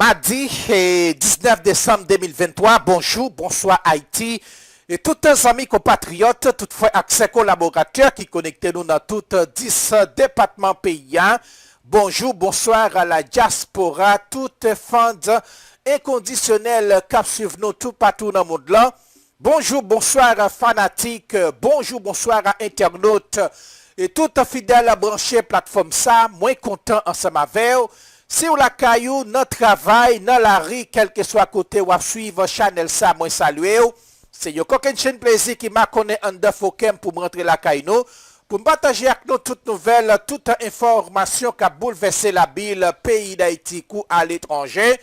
Mardi 19 décembre 2023, bonjour, bonsoir Haïti et tous les amis compatriotes, toutefois accès collaborateurs qui connectent nous dans toutes 10 départements pays. Bonjour, bonsoir à la diaspora, toutes fans inconditionnelles qui suivent nous tout partout dans le monde là. Bonjour, bonsoir fanatiques, bonjour, bonsoir à internautes et tout fidèles branchés plateforme ça, moins content ensemble avec vous. Si vous la caillou, notre travail, dans la rue, quel que soit côté ou à suivre channel ça, moi saluer. C'est yo coquin chaîne plaisir qui m'a connaît en de Fokem pour me rentrer la caillou, pour me partager avec nous toutes nouvelles, toute information qui a bouleversé la ville, pays d'Haïti ou à l'étranger.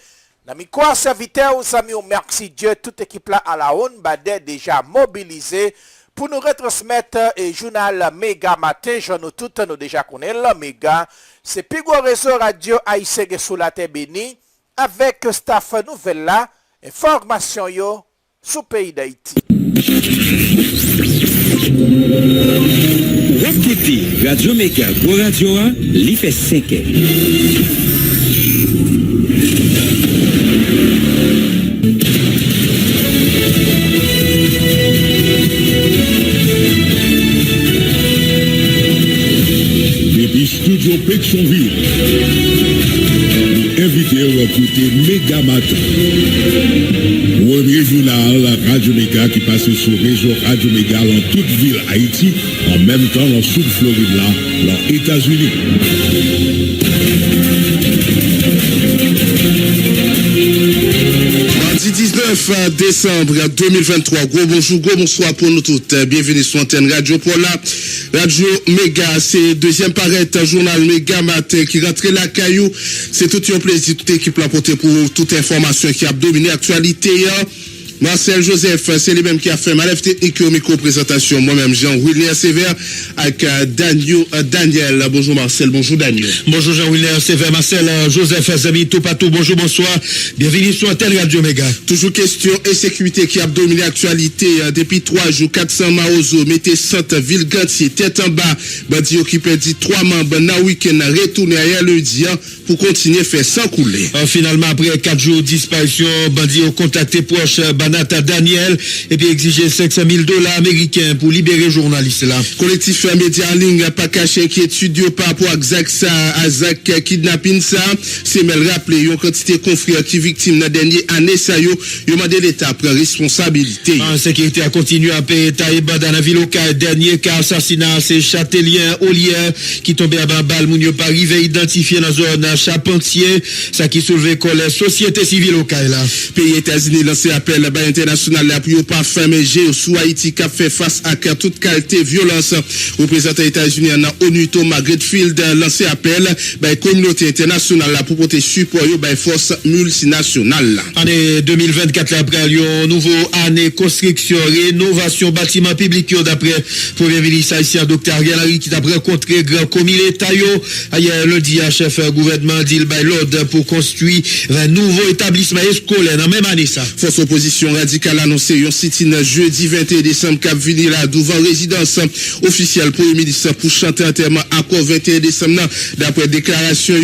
Nami quoi, serviteur, aux amis, merci Dieu, toute équipe là à la ONU, déjà mobilisée pour nous retransmettre et journal Méga Matin. Nous toutes nous déjà connaissons le Méga. C'est plus gros réseau radio haïtien sous la terre bénie avec staff nouvelle là, information yo sous pays d'Haïti. Rakiti, Radio Méga, Go Radio 1, li fait 5 Studio Pétionville, invité à écouter Méga Matin. Premier journal Radio Méga qui passe sur le réseau Radio Méga dans toute ville Haïti, en même temps dans le sud Floride, là, dans les États-Unis. Mardi 19 décembre 2023, gros bonjour, gros bonsoir pour nous toutes. Bienvenue sur Antenne Radio pour la Radio Méga, c'est deuxième paraître journal Méga Matin qui rentre la caillou. C'est tout un plaisir, toute équipe là portée pour toute information qui a dominé l'actualité. Marcel Joseph, c'est lui-même qui a fait ma lèvre technique au micro-présentation. Moi-même, Jean-William Sévère avec Daniel. Bonjour Marcel, bonjour Daniel. Bonjour Jean-William Sévère, Marcel Joseph, amis, tout partout. Bonjour, bonsoir. Bienvenue sur Antenne Radio Méga. Toujours question insécurité qui a dominé l'actualité depuis 3 jours. 400 Maozo, mettez centre, ville Gantier, tête en bas. Bandi qui perdit 3 membres dans le week-end, retourné hier lundi pour continuer à faire sans couler. Finalement, après 4 jours de disparition, Bandi ont contacté proche Banata Daniel et puis exigé $500,000 américains pour libérer journaliste là. Collectif média en ligne pas caché qui étudie par rapport à Zak kidnapping ça. C'est mal rappelé une quantité de confrères qui victime dans dernière année ça yo demandé l'état prend responsabilité. En sécurité a continué à payer Taïba dans la ville locale. Dernier cas assassinat c'est Châtelien Olière qui tombait à balle moun yo pas arrivé identifié dans zone Charpentier ça qui soulevait colère société civile locale là. Pays États-Unis lancé appel international là pour pas fermer sous Haïti qui fait face à toute qualité violence. Représentant États-Unis en ONU Thomas Redfield lancé appel communauté internationale là pour porter support aux forces multinationales. Année 2024 après une nouvelle année construction rénovation bâtiment public d'après premier ministre haïtien Dr Ariel Henry qui d'après rencontré grand comité tayo hier lundi à chef gouvernement dit l'ordre pour construire un nouveau établissement scolaire dans même année ça. Force opposition radicale annoncé un sit-in jeudi 21 décembre cap venir là devant résidence officielle premier ministre pour chanter enterrement accord 21 décembre d'après déclaration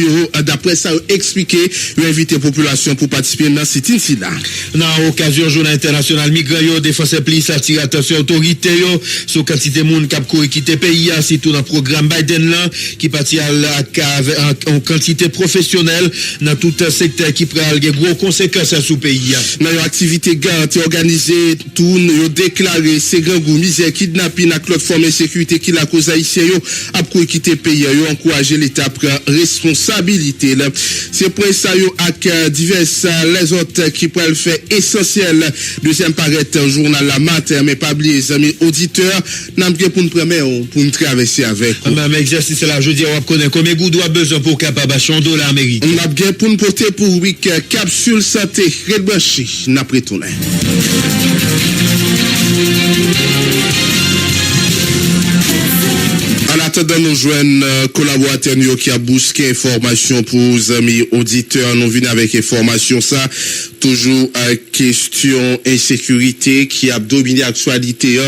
d'après ça expliqué invité population pour participer dans sit-in là. Dans occasion journée internationale migrant yo défense police attire attention autorité yo sur quantité monde qui a quitté pays surtout dans programme Biden là qui parti en quantité professionnelle dans tout secteur qui prend des gros conséquences sur pays. Dans l'activité garde organisée tout déclaré c'est grand goût misère kidnapping à l'autre forme de sécurité qui la cause haïtien yo a pour quitter pays yo encourager l'état prend responsabilité là. C'est pour ça yo avec diverses les autres qui pourraient le faire essentiel deuxième paraître journal la matin mais pas oublier les amis auditeurs n'a bien pour nous prendre pour nous traverser avec même exercice là je dis on connaît combien goût doit besoin pour capable $100 américain. On a bien pour nous porter pour week capsule santé rebranché n'a retourné. En attendant nous joindre collaborateur qui a bousqué information pour les amis auditeurs, nous venons avec information ça toujours question insécurité qui a dominé l'actualité.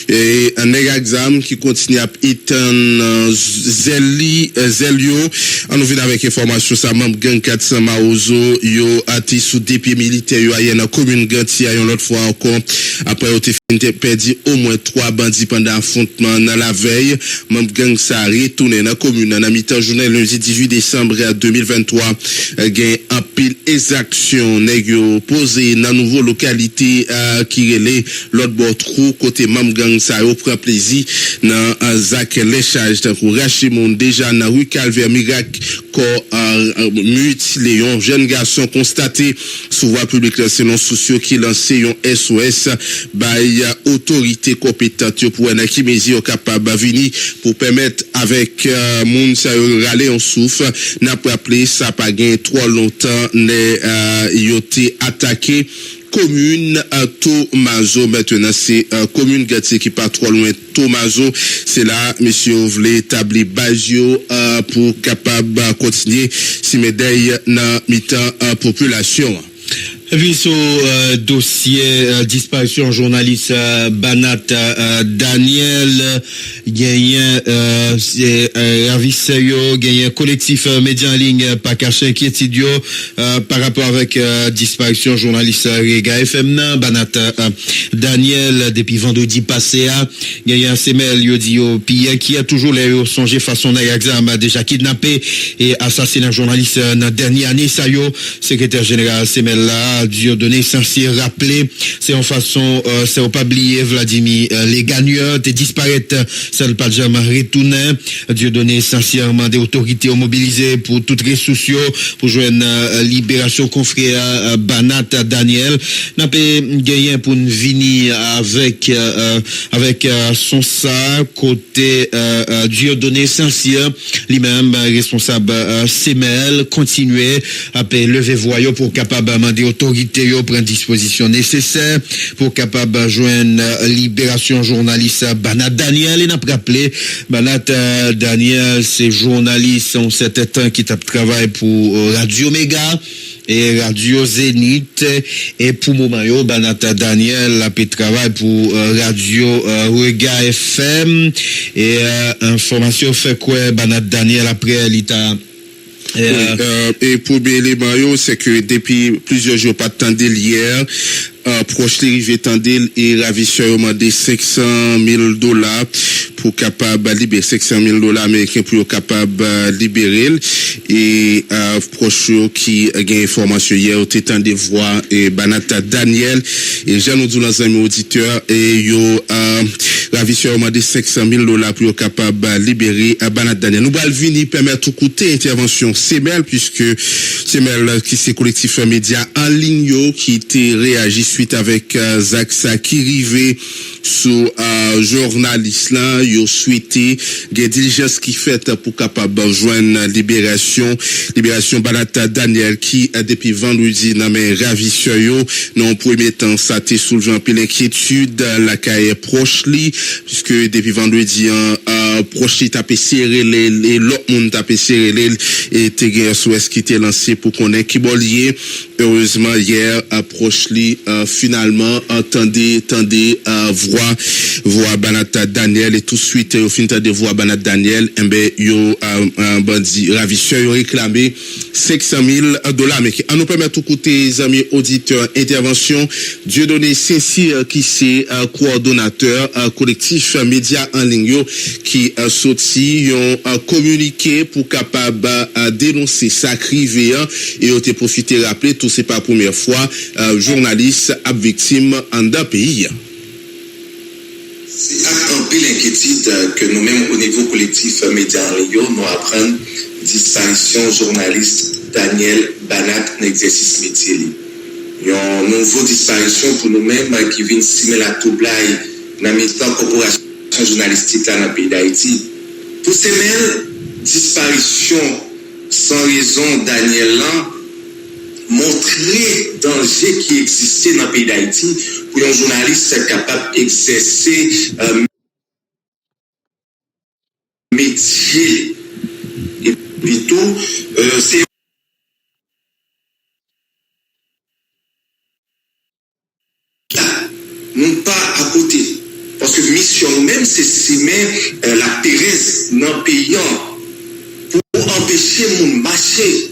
et un exam qui continue à éteindre Zelio. On nous vient avec information ça membre gang 400 Maozo yo ati sous des pieds militaires yo dans la commune Ganti a une autre fois encore après au perdu au moins 3 bandits pendant affrontement dans la veille. Membre gang ça retourné dans la commune dans mi-temps journée lundi 18 décembre 2023 gain en pile exaction nèg yo posé dans nouveau localité qui relait l'autre bord trou côté membre gang ça yo prend plaisir dans Zak l'échange tant pour Rachimon déjà dans rue Calvaire Miracle corps mutilé un jeune garçon constaté sous voie publique selon sociaux qui lancé un SOS by autorité compétente pour un qui mesure capable venir pour permettre avec moun ça râler en souffle n'a pas appelé ça pas gain trop longtemps les yoté attaqué commune Tomazo. Maintenant c'est commune Gatier qui pas trop loin Tomazo. C'est là monsieur voulait établir Bagio pour capable continuer si médaille dans mi-temps population. Et puis sur dossier disparition journaliste Banat Daniel, gagnant ravisseur, gagnant collectif média en ligne pas caché qui est idiot par rapport avec disparition journaliste Rega FM Banat Daniel depuis vendredi passé à gagnant Semel yo dit Pierre qui a toujours les songé façon d'examen déjà kidnappé et assassiné un journaliste dans dernière année ça yo secrétaire général Semel là Dieu donné censé rappeler c'est en façon c'est au pas oublier Vladimir les gagnants te disparaître c'est pas jamais retourner Dieu donné sincèrement des autorités mobilisées pour toutes les sociaux pour joindre libération confrère Banat Daniel n'a pas gagné pour venir avec son ça côté Dieu donné sincère lui-même responsable CML continuer à lever voyant pour capable demander autorité prend disposition nécessaire pour capable joindre libération journaliste Banat Daniel et n'a rappelé Banat Daniel c'est journaliste en certain temps qui travaille pour Radio Méga et Radio Zénith et pour moment yo Banat Daniel a travaille pour Radio Rega FM et information fait quoi Banat Daniel après l'état et pour l'élément c'est que depuis plusieurs jours pas de hier proche l'arrivée Tandil et ravisseur demandé $500,000 pour capable libérer $500,000 américains pour capable libérer et proche qui a gagné information hier au temps de voix et Banat Daniel et Jean nous dit dans un auditeur et yo ravisseur demandé $500,000 pour capable libérer Banat Daniel. Nous allons venir permettre tout côté intervention CML puisque CML qui c'est collectif média en ligne qui était réagi suite avec Zak qui rivé sous journaliste là yo souhaité des diligences qui fait pour capable joindre libération Banat Daniel qui depuis vendredi dans mes ravisseurs yo non premier temps ça t'est soulevant un peu l'inquiétude la caille proche li puisque depuis vendredi proche li tapé serré les l'autre monde tapé serré et te gain souhait qui était lancé pour connaître qui bolier heureusement hier approche li finalement entendez voix Banat Daniel et tout de suite au fin de voix Banat Daniel yo bandit ravisseur yo réclamé $500,000 mais qui nous permet tout côté amis auditeurs intervention Dieudonné Saint-Cyr qui c'est coordonnateur collectif média en ligne qui sorti un communiqué pour capable dénoncer ça crivé et ont profité rappeler tout c'est pas la première fois journaliste à victime en d'un pays. C'est un peu l'inquiétude que nous-mêmes au niveau collectif média en ligne nous apprenons disparition journaliste Daniel Banat dans l'exercice métier. Il y a une nouvelle disparition pour nous-mêmes qui vient simuler la toublaille dans la corporation journalistique dans le pays d'Haïti. Pour ces mêmes disparitions sans raison Daniel là montrer danger qui existait dans le pays d'Haïti pour un journaliste capable d'exercer métier et plutôt c'est non pas à côté parce que mission nous-mêmes, c'est semer la pérèse dans le pays pour empêcher mon marcher,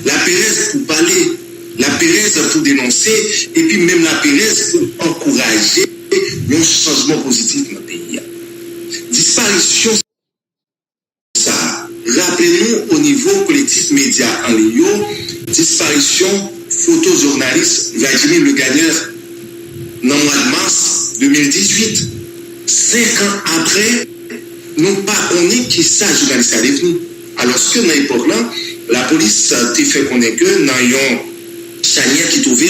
la pérèse pour parler, la pérèse pour dénoncer, et puis même la pérèse pour encourager un changement positif dans le pays. Disparition, ça, rappelez-nous au niveau collectif média en ligne, disparition photojournaliste Vladimir Le Gagneur dans le mois de mars 2018. 5 ans après, nous pas connaître qui ça journaliste est devenu. Alors que dans l'époque là, la police a fait connaître que dans un charnière qui trouvait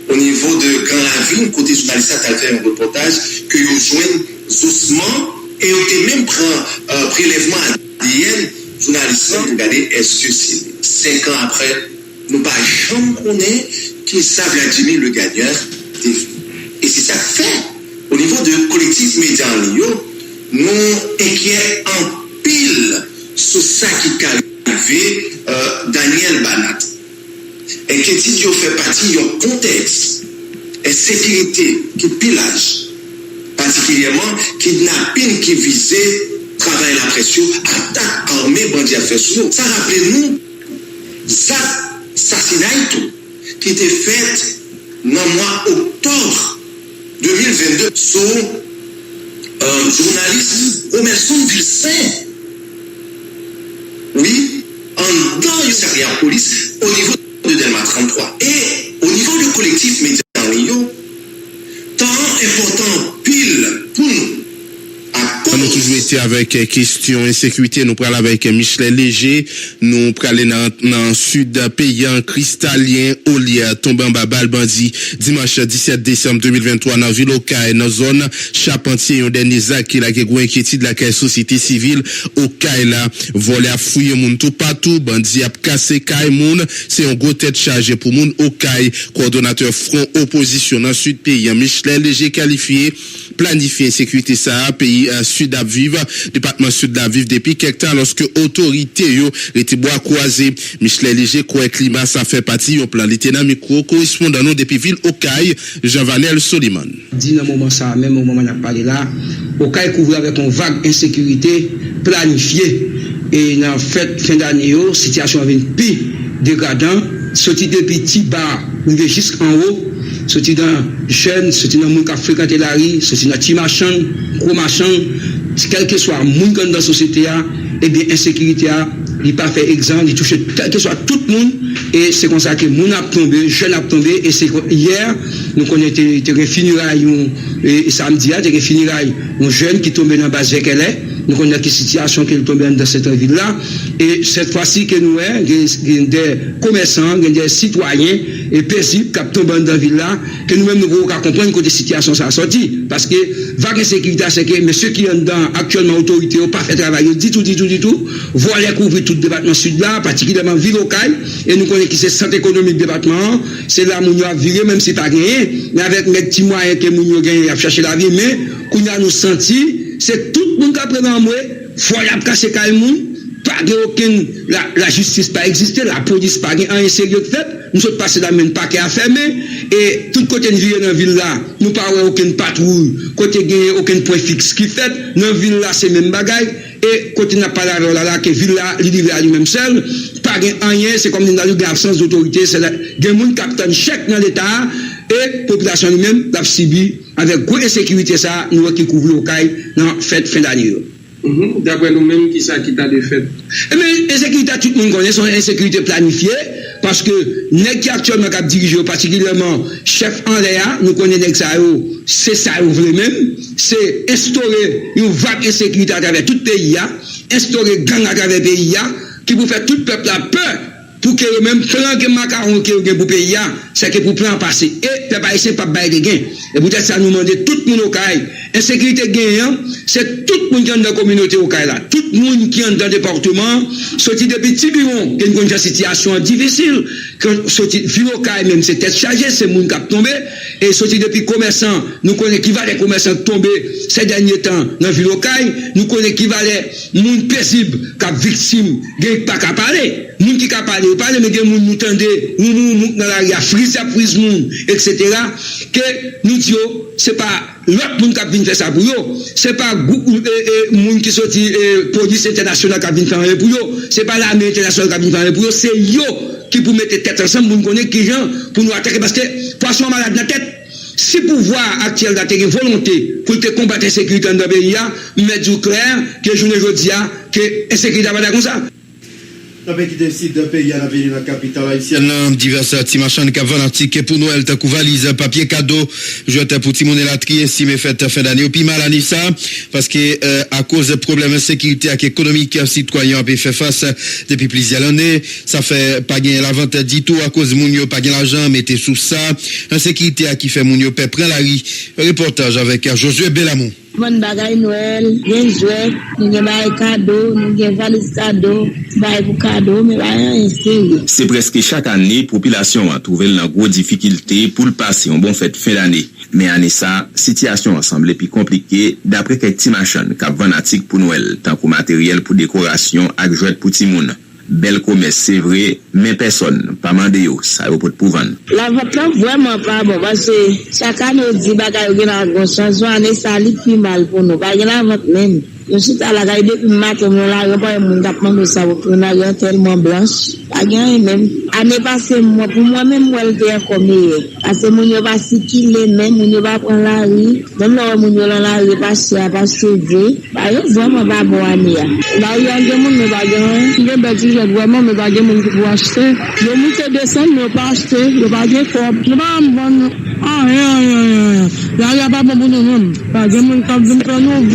au niveau de Grand Ravine, côté journaliste a fait un reportage que ils joignent ossements et ils même prend prélèvement ADN journaliste pour regarder est-ce que c'est 5 ans après, nous pas jamais connaître qui ça Vladimir Le Gagneur devenu. Et c'est ça fait. Au niveau de collectif média en ligne, nous inquiétons en pile sur ça qui est arrivé Daniel Banat. Inquiétude fait partie d'un contexte et sécurité qui pillage, particulièrement kidnapping qui visait travail la pression, attaque armée, bandit à faire sous. Ça rappelle-nous assassinat qui était fait dans le mois d'octobre 2022 sur journaliste Omerson Vilsain. Oui, en dans une carrière police au niveau de Delma 33 et au niveau du collectif média en ligne, tant important pile pour nous. Nous avons toujours été avec question insécurité. Nous parlons avec Michelet Léger. Nous parlons dans le sud paysan cristallien Olier tombé en bas balle bandit dimanche 17 décembre 2023 dans ville Okaï dans zone Charpentier. Un dernier acte qui a une inquiétude de la société civile Okaï là volé à fouiller moun tout partout bandit a cassé Kaï moun. C'est un gros tête chargé pour moun Okaï. Coordonnateur front opposition dans sud paysan Michelet Léger qualifié planifier sécurité ça pays sud d'Aviv, département sud d'Aviv depuis quelques temps lorsque autorité yo était bois croisé. Michelet Léger quoi climat ça fait partie au plan lieutenant micro correspondant nous depuis ville Okaï Jean-Vanel Soliman. Dit dans moment ça même au moment on a parlé là Okaï couvre avec une vague insécurité planifiée et dans fait fin d'année situation avec pire dégradant sorti depuis Tiba arrivé jusqu'en haut sorti dans jeunes sorti dans moun qui fréquenté la rue sorti dans petit machin gros machin quel que soit moun dans la société et bien insécurité il pas fait exemple il touche quel que soit tout le monde et c'est comme ça que moun a tombé jeune a tombé et c'est hier nous connaissons des funérailles et samedi a des funérailles un jeune qui tombé dans base qu'elle est nous connaissons quelle situation qu'il tombe dans cette ville là et cette fois-ci que nous des commerçants des citoyens et paisibles qui tombent dans la ville là que nous-mêmes nous pouvons comprendre que des situations ça sorti parce que vague insécurité c'est que monsieur qui est dedans actuellement autorité pas fait travail dit tout voler couvrir tout le département sud là particulièrement ville Okaï et nous connaissons que c'est centre économique département c'est là où nous a viré même si pas gagné mais avec mes petits moyens que nous gagné à chercher la vie mais qu'on a nous senti c'est tout le monde qui a pris dans moi faut y casser Kaimoun pas aucune la justice pas exister la police pas un sérieux fait nous sommes passés dans même paquet à fermer et tout côté de dans ville là nous pas aucune patrouille côté gagner aucun point fixe qui fait dans ville là c'est même bagaille et côté n'a pas là que ville là il livre à lui même seul pas rien c'est comme dans l'absence d'autorité c'est des monde capitaine chèque dans l'état et population lui-même l'a subi avec grosse insécurité ça nous qui couvre Okaï dans fête fin d'année. D'après nous-mêmes, qui ça qui t'a de fait? Mais insécurité, tout le monde connaît, son insécurité planifiée, parce que nèg qui actuellement cap dirige particulièrement chef en l'air, nous connaissons ça c'est ça vous même, c'est instaurer une vague insécurité à travers tout le pays, instaurer gang à travers le pays, qui pour faire tout le peuple la peur. Pour que le même plan que macaron que pour pays c'est que pour plan passer et peuple haïtien pas bail de gain et peut-être ça nous demander tout le monde au Okaï insécurité gain c'est tout le monde qui est dans la communauté au Okaï là tout le monde qui est dans le département sorti depuis Tiburon qui est une situation difficile que sorti ville Okaï même c'est tête chargée c'est monde qui a tombé et sorti depuis commerçants nous connaissons qui va les commerçants tomber ces derniers temps dans ville Okaï nous connaissons qui va les monde paisible qui victime gain pas qu'à parler moun qui ka parler mais gen moun nous tande moun dans la rue frise moun etc. que nous disons c'est pas l'autre moun qui vient faire ça pour yo, c'est pas moun qui sorti police internationale qui vient faire pour yo, c'est pas l'armée internationale qui vient faire pour yo, c'est yo qui pour mettre tête ensemble pour nous connaître qui gens pour nous attaquer parce que poisson malade dans tête. Si pouvoir actuel a une volonté pour te combattre l'insécurité dans le pays, mais du clair que je ne veux dire que l'insécurité va être comme ça. Qui décide de payer à la ville de la capitale haïtienne. Divers petits machins qui vendent ticket pour Noël, tant que valise, papier cadeau, je te pour Timon et la trier, si mes fêtes fin d'année. Ou puis mal à ça, parce que, à cause de problèmes de sécurité économique, citoyens ont fait face depuis plusieurs années. Ça fait pas gagner la vente du tout, à cause de Mounio, pas gagner l'argent, mettez sous ça. Insécurité qui fait Mounio, prend la rue. Reportage avec Josué Bellamont. Bon bagay Noël, bien joué, nous avons cadeau, nous avons valise cadeau, cadeau, mais c'est presque chaque année, la population a trouvé une grosse difficulté pour le passer un bon fête fin d'année. Mais année ça, situation a semblé plus compliquée d'après quelques petits machins qui vendent articles pour Noël, tant que matériel pour décoration et jouets pour Timoun. Bel commerce, c'est vrai, mais personne, pas mandé yo, ça yo pour vendre. La vente là vraiment pas bon parce que chaque année on dit bagay yo gen bon changement année ça li plus mal pour nous. Pas la vente même. Je suis à la gare depuis matin là, yo pas mon tapement ça pour na tellement blanche. Pas gain même. Année passée moi pour moi même moi était comme parce que mon yo pas circuler même mon yo pas prendre la rue. Même là mon yo dans la rue pas sauver. Bah yo vraiment pas bon année. Là il y a des monde mais pas gain. Vraiment mais pas gain monde pour acheter. Le monte descendre mais pas acheter, le pas gain fort. Le pas bon. Là il y a pas bon pour nous. Pas gain monde qui vient prendre nous.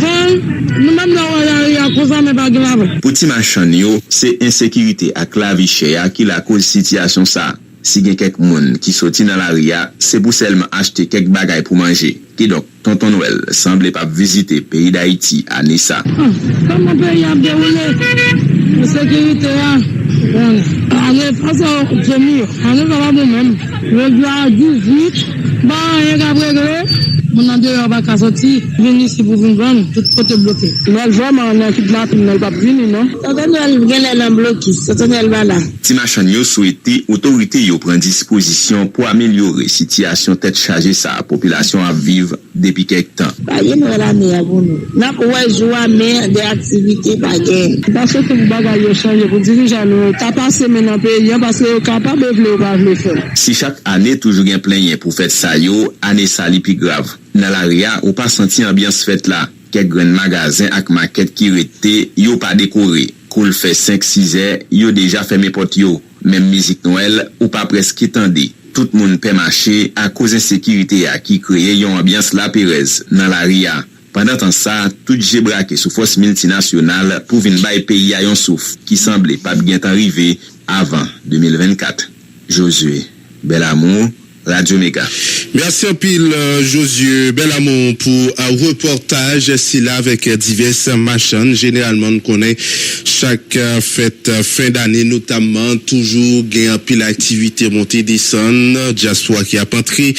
Pour ti machin yo, c'est insécurité ak la vie chère qui la cause situation ça. Si gen quelques moun qui sorti dans la ria, c'est pour seulement acheter quelques bagages pour manger. Qui donc tonton Noël semble pas visiter pays d'Haïti à Nissa. Comment pays a déroulé insécurité là. Allez façon premier, allez ça va même. Le gars 18, bah il a réglé. Mon endroit va pas sortir, venir ici pour venir vendre, tout côté bloqué. Mais vraiment, on a équipe là, on pas venir, non? Tonton elle bloqué, tonton elle va là. Ti machin yo souhaité, autorité yo prend disposition pour améliorer situation tête chargée ça, population à vivre depuis quelque temps. Pas y Noël année à vous nous. N'a pas jouer mais des activités pas gain. Parce que vous bagage yo changer pour dirigeant nous, t'as passé maintenant pays parce que capable de pas le faire. Si chaque année toujours gain plein pour faire ça yo, année ça li plus grave. Dans la ria, ou pas senti ambiance fête là. Quelques grands magasins avec maquette qui étaient, yo pas décoré. Koul fait 5-6 heures, yo déjà fermé porte yo. Même musique Noël, ou pas presque étendue. Tout le monde peut marcher à cause de sécurité qui crée une ambiance la Pérez dans la ria. Pendant temps ça, tout j'ai braqué sous force multinationale pour venir bailler pays à un souffle qui semblait pas bien arriver avant 2024. Josué Bellamont, Radio Méga. Merci un pile, Josué Bellamont, pour un reportage si là avec diverses machines. Généralement, on connaît chaque fête fin d'année, notamment, toujours gain un pile activité montée descendre, diaspora qui a pentré,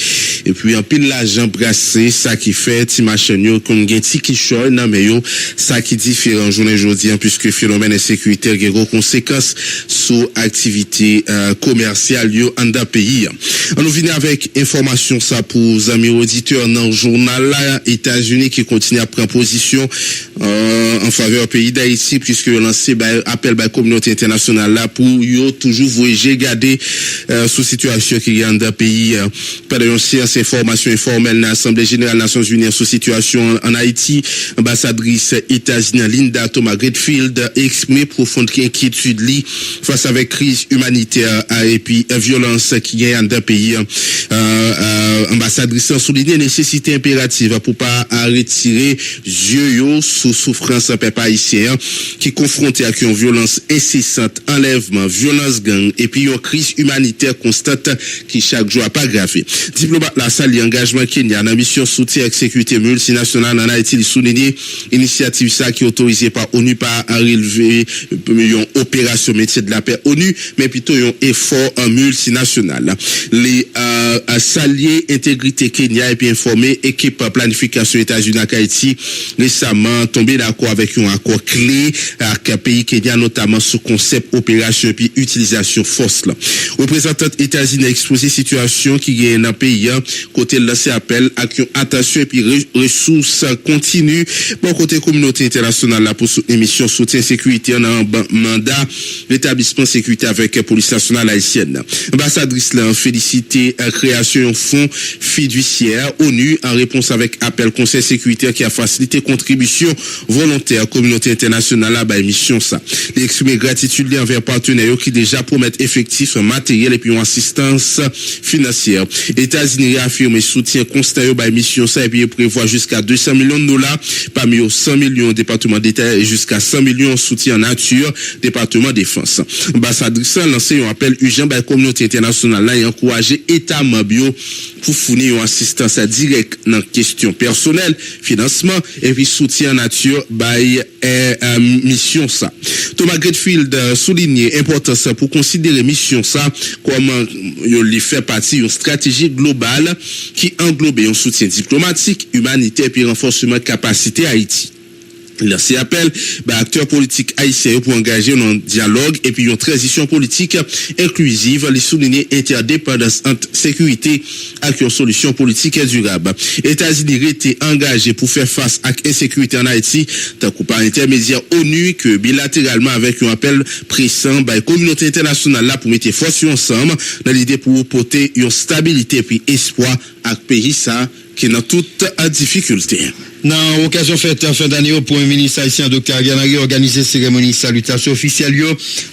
et puis un pile l'argent brassé, ça qui fait, ti machine yo, qu'on gain ti qui choy, non, mais yo, ça qui différent journée aujourd'hui, puisque phénomène insécuritaire, a gros conséquences sur activité commerciale yo, en d'un pays. On nous vient avec information ça pour amis auditeurs dans le journal là, États-Unis qui continue à prendre position en faveur du pays d'Haïti puisque lancé appel à la communauté internationale là pour yo toujours voyager garder sous situation qui y a dans le pays par une séance information informelle dans l'Assemblée générale des Nations Unies sous situation en Haïti. Ambassadrice États-Unis Linda Thomas-Redfield exprimé profonde inquiétude face avec crise humanitaire et puis violence qui y a dans le pays. Ambassadrice a souligné la nécessité impérative pour pas retirer yeux sous souffrance peuple haïtien qui confronté à une violence incessante, enlèvement, violence gang et puis une crise humanitaire constante qui chaque jour a pas aggravé. Diplomate la salle engagement Kenya dans mission soutien et sécurité multinationale en Haïti, il souligné initiative ça qui autorisée par ONU pas à relever une opération métier de la paix ONU mais plutôt un effort multinational. Les Salier Intégrité Kenya et puis informé équipe planification États-Unis à Haïti récemment tombé d'accord avec un accord clé avec pays Kenya notamment sous concept opération et puis utilisation force là. Représentante États-Unis a exposé situation qui est dans le pays côté lancé appel à attention et puis ressources continues bon côté communauté internationale là pour soutenir mission soutien sécurité en mandat l'établissement sécurité avec police nationale haïtienne. Ambassadrice là félicité création d'un fonds fiduciaire ONU en réponse avec appel conseil sécuritaire qui a facilité contribution volontaire communauté internationale à la mission ça. Il exprime gratitude envers partenaires qui déjà promettent effectif matériel et puis une assistance financière. États-Unis réaffirme soutien constant à mission ça et puis prévoit jusqu'à 200 millions de dollars parmi aux 100 millions département d'État et jusqu'à 100 millions soutien nature département défense. Ambassadrice lancé un appel urgent à la communauté internationale là et encourager État membre pour fournir une assistance directe dans question personnelle, financement et puis soutien nature by mission ça. Thomas Gretfield souligne l'importance pour considérer mission ça comme il fait partie d'une stratégie globale qui englobe un soutien diplomatique, humanitaire et puis renforcement capacité Haïti. Il a fait appel acteurs politiques haïtiens pour engager un dialogue et puis une transition politique inclusive, les souligner interdépendance entre sécurité avec une solution politique et durable. États-Unis étaient engagés pour faire face à l'insécurité en Haïti, tant que par intermédiaire ONU que bilatéralement avec un appel pressant la communauté internationale là pour mettre force ensemble dans l'idée pour porter une stabilité et puis espoir à pays ça qui est dans toute difficulté. Dans l'occasion faite en fin d'année, au Premier ministre haïtien Dr. Ganari organisé cérémonie salutation officielle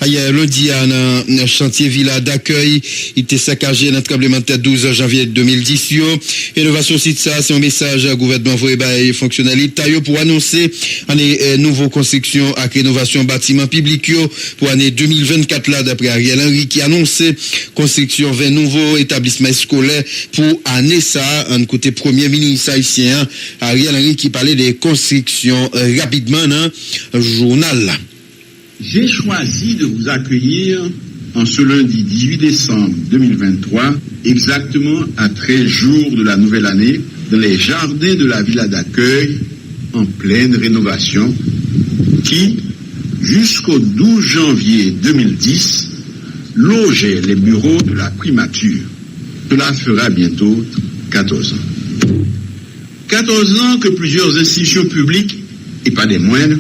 hier lundi dans le chantier villa d'accueil. Il était saccagé dans le tremblement de terre 12 janvier 2010. Innovation site ça, c'est un message à gouvernement et fonctionnalité pour annoncer une nouvelle construction avec rénovation bâtiment public pour l'année 2024 là d'après Ariel Henry qui annonçait construction 20 nouveaux établissements scolaires pour année ça en côté Premier ministre haïtien Ariel Henry qui parlait des constructions rapidement dans le journal. J'ai choisi de vous accueillir en ce lundi 18 décembre 2023, exactement à 13 jours de la nouvelle année, dans les jardins de la villa d'accueil en pleine rénovation qui, jusqu'au 12 janvier 2010, logeait les bureaux de la primature. Cela fera bientôt 14 ans. 14 ans que plusieurs institutions publiques, et pas des moindres,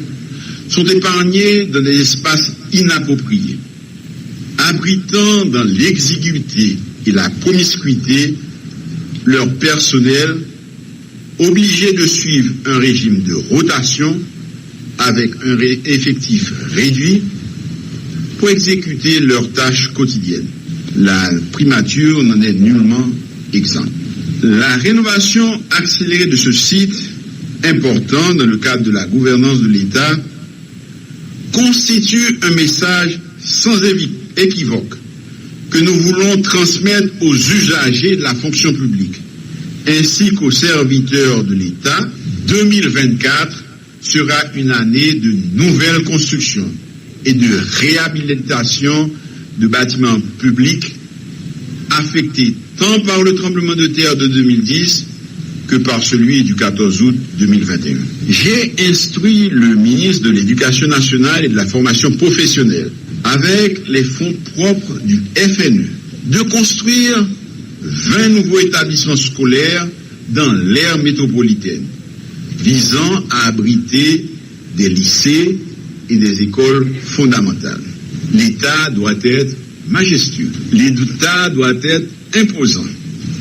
sont épargnées dans des espaces inappropriés, abritant dans l'exiguïté et la promiscuité leur personnel, obligés de suivre un régime de rotation avec un effectif réduit pour exécuter leurs tâches quotidiennes. La primature n'en est nullement exempte. La rénovation accélérée de ce site, important dans le cadre de la gouvernance de l'État, constitue un message sans équivoque que nous voulons transmettre aux usagers de la fonction publique, ainsi qu'aux serviteurs de l'État. 2024 sera une année de nouvelles constructions et de réhabilitation de bâtiments publics affectés tant par le tremblement de terre de 2010 que par celui du 14 août 2021. J'ai instruit le ministre de l'Éducation nationale et de la formation professionnelle, avec les fonds propres du FNE, de construire 20 nouveaux établissements scolaires dans l'aire métropolitaine, visant à abriter des lycées et des écoles fondamentales. L'État doit être majestueux. L'État doit être imposant.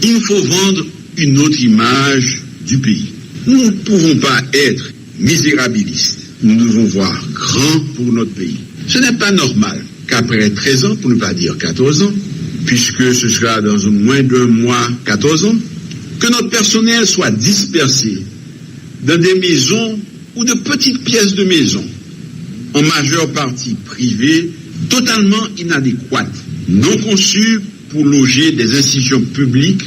Il faut vendre une autre image du pays. Nous ne pouvons pas être misérabilistes. Nous devons voir grand pour notre pays. Ce n'est pas normal qu'après 13 ans, pour ne pas dire 14 ans, puisque ce sera dans moins d'un mois 14 ans, que notre personnel soit dispersé dans des maisons ou de petites pièces de maison, en majeure partie privées, totalement inadéquates, non conçues pour loger des institutions publiques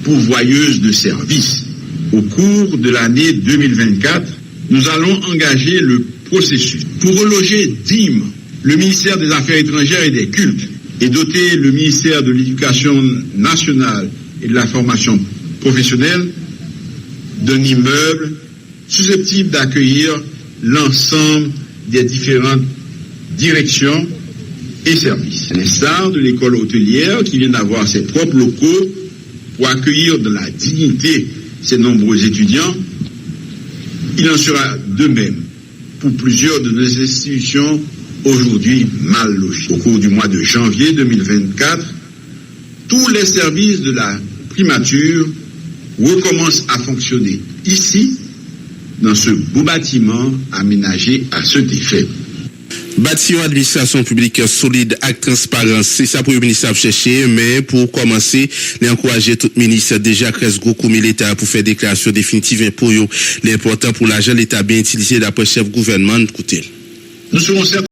pourvoyeuses de services. Au cours de l'année 2024, nous allons engager le processus pour reloger dignement le ministère des Affaires étrangères et des Cultes et doter le ministère de l'Éducation nationale et de la formation professionnelle d'un immeuble susceptible d'accueillir l'ensemble des différentes directions et services. À l'instar de l'école hôtelière qui vient d'avoir ses propres locaux pour accueillir de la dignité ses nombreux étudiants, il en sera de même pour plusieurs de nos institutions aujourd'hui mal logées. Au cours du mois de janvier 2024, tous les services de la primature recommencent à fonctionner ici, dans ce beau bâtiment aménagé à cet effet. Bâtir administration publique solide avec transparence, c'est ça pour le ministre à chercher, mais pour commencer, les encourager tout ministre déjà reste gros comme l'État pour faire déclaration définitive pour eux. L'important pour l'argent, l'État bien utilisé d'après chef gouvernement, écoutez. Nous serons certains